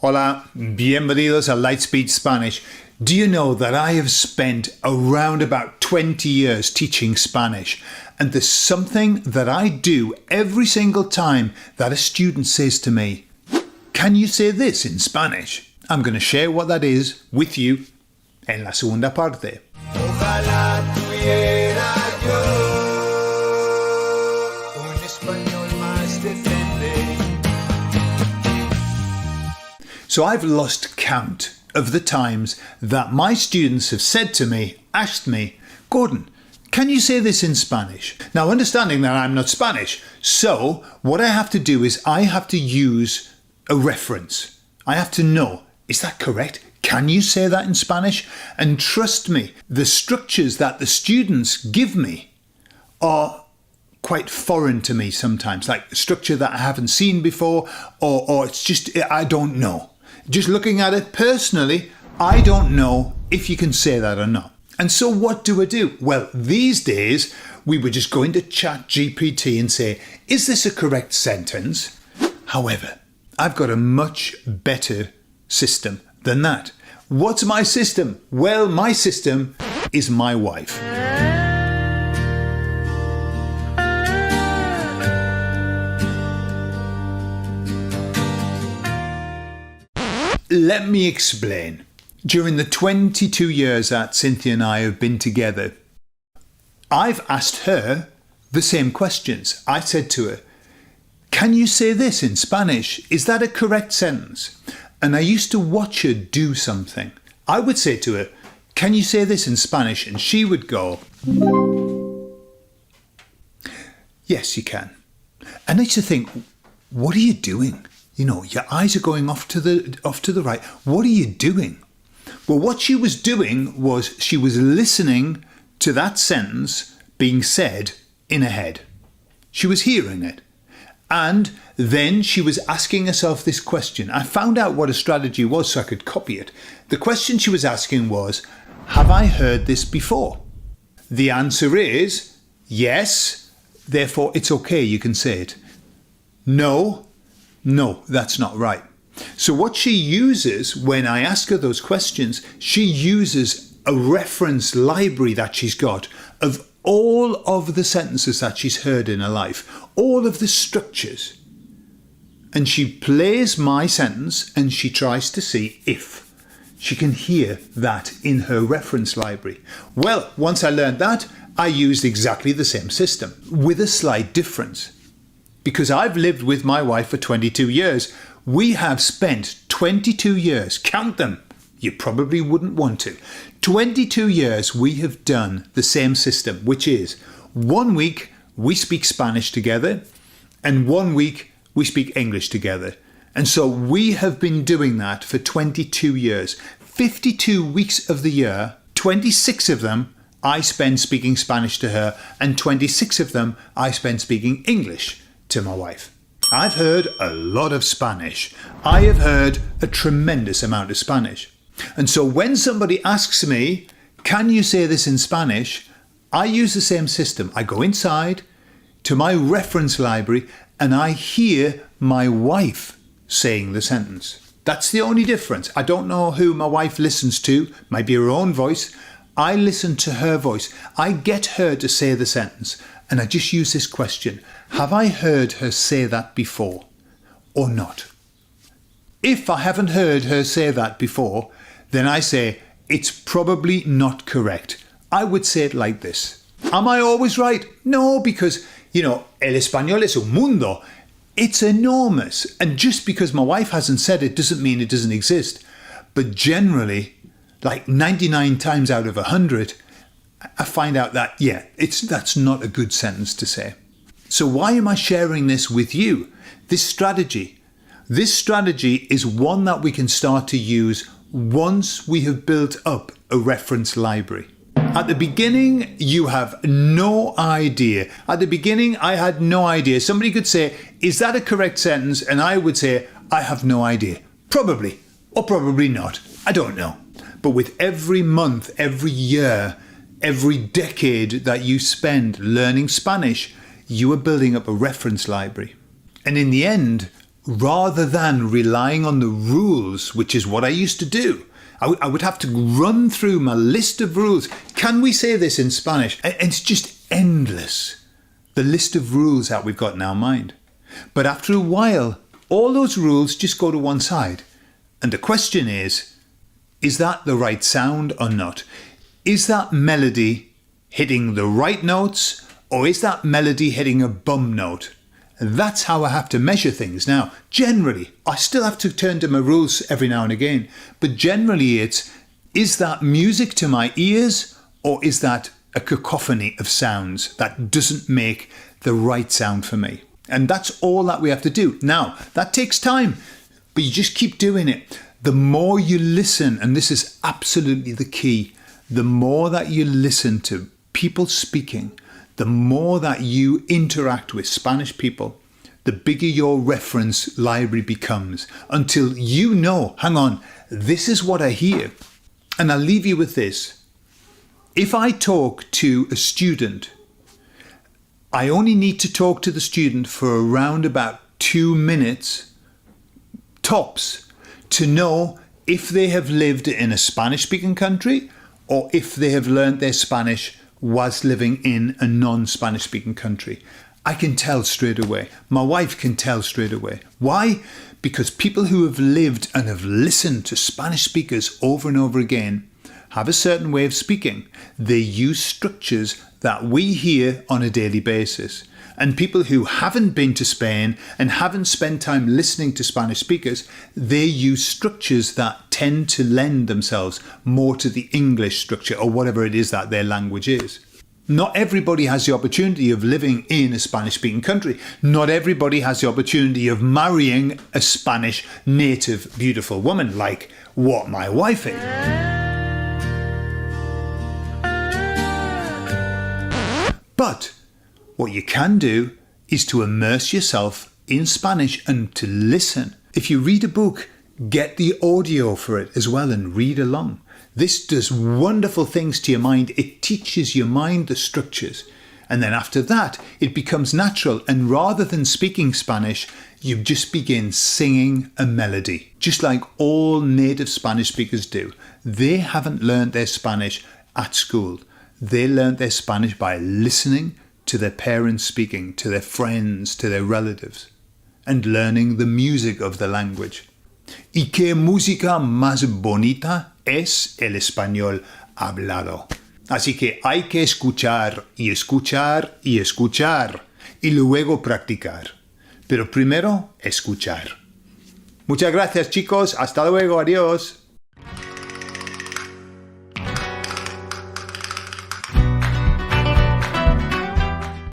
Hola, bienvenidos a Lightspeed Spanish. Do you know that I have spent around about 20 years teaching Spanish? And there's something that I do every single time that a student says to me, "Can you say this in Spanish?" I'm going to share what that is with you en la segunda parte. Ojalá tuviera yo un español más decente. So I've lost count of the times that my students have said to me, asked me, "Gordon, can you say this in Spanish?" Now, understanding that I'm not Spanish, so what I have to do is I have to use a reference. I have to know, is that correct? Can you say that in Spanish? And trust me, the structures that the students give me are quite foreign to me sometimes, like structure that I haven't seen before, or it's just, I don't know. Just looking at it personally, I don't know if you can say that or not. And so what do I do? Well, these days, we were just going to ChatGPT and say, is this a correct sentence? However, I've got a much better system than that. What's my system? Well, my system is my wife. Let me explain. During the 22 years that Cynthia and I have been together, I've asked her the same questions. I said to her, "Can you say this in Spanish? Is that a correct sentence?" And I used to watch her do something. I would say to her, "Can you say this in Spanish?" And she would go, "Yes, you can." And I used to think, what are you doing? You know, your eyes are going off to the right. What are you doing? Well, what she was doing was she was listening to that sentence being said in her head. She was hearing it. And then she was asking herself this question. I found out what a strategy was so I could copy it. The question she was asking was, have I heard this before? The answer is yes, therefore it's okay, you can say it. No, that's not right. So what she uses when I ask her those questions, she uses a reference library that she's got of all of the sentences that she's heard in her life, all of the structures. And she plays my sentence and she tries to see if she can hear that in her reference library. Well, once I learned that, I used exactly the same system with a slight difference. Because I've lived with my wife for 22 years. We have spent 22 years, count them, you probably wouldn't want to. 22 years we have done the same system, which is 1 week we speak Spanish together and 1 week we speak English together. And so we have been doing that for 22 years. 52 weeks of the year, 26 of them I spend speaking Spanish to her and 26 of them I spend speaking English to my wife. I've heard a lot of Spanish. I have heard a tremendous amount of Spanish. And so when somebody asks me, "Can you say this in Spanish?" I use the same system. I go inside to my reference library and I hear my wife saying the sentence. That's the only difference. I don't know who my wife listens to. Might be her own voice. I listen to her voice. I get her to say the sentence. And I just use this question. Have I heard her say that before or not? If I haven't heard her say that before, then I say, it's probably not correct. I would say it like this. Am I always right? No, because, el español es un mundo. It's enormous. And just because my wife hasn't said it doesn't mean it doesn't exist. But generally, like 99 times out of 100, I find out that, that's not a good sentence to say. So why am I sharing this with you? This strategy. This strategy is one that we can start to use once we have built up a reference library. At the beginning, you have no idea. At the beginning, I had no idea. Somebody could say, "Is that a correct sentence?" And I would say, "I have no idea." Probably, or probably not. I don't know. But with every month, every year, every decade that you spend learning Spanish, you are building up a reference library. And in the end, rather than relying on the rules, which is what I used to do. I would have to run through my list of rules. Can we say this in Spanish? And it's just endless, the list of rules that we've got in our mind. But after a while, all those rules just go to one side. And the question is that the right sound or not? Is that melody hitting the right notes, or is that melody hitting a bum note? That's how I have to measure things. Now, generally, I still have to turn to my rules every now and again, but generally is that music to my ears, or is that a cacophony of sounds that doesn't make the right sound for me? And that's all that we have to do. Now, that takes time, but you just keep doing it. The more you listen, and this is absolutely the key, the more that you listen to people speaking, the more that you interact with Spanish people, the bigger your reference library becomes, until you know, hang on, this is what I hear. And I'll leave you with this. If I talk to a student, I only need to talk to the student for around about 2 minutes, tops, to know if they have lived in a Spanish-speaking country or if they have learned their Spanish whilst living in a non-Spanish speaking country. I can tell straight away. My wife can tell straight away. Why? Because people who have lived and have listened to Spanish speakers over and over again have a certain way of speaking. They use structures that we hear on a daily basis. And people who haven't been to Spain and haven't spent time listening to Spanish speakers, they use structures that tend to lend themselves more to the English structure or whatever it is that their language is. Not everybody has the opportunity of living in a Spanish-speaking country. Not everybody has the opportunity of marrying a Spanish native beautiful woman like what my wife is. But what you can do is to immerse yourself in Spanish and to listen. If you read a book, get the audio for it as well and read along. This does wonderful things to your mind. It teaches your mind the structures. And then after that, it becomes natural. And rather than speaking Spanish, you just begin singing a melody, just like all native Spanish speakers do. They haven't learned their Spanish at school. They learned their Spanish by listening to their parents speaking, to their friends, to their relatives, and learning the music of the language. ¿Y qué música más bonita es el español hablado? Así que hay que escuchar y escuchar y escuchar y luego practicar. Pero primero, escuchar. Muchas gracias, chicos. Hasta luego. Adiós.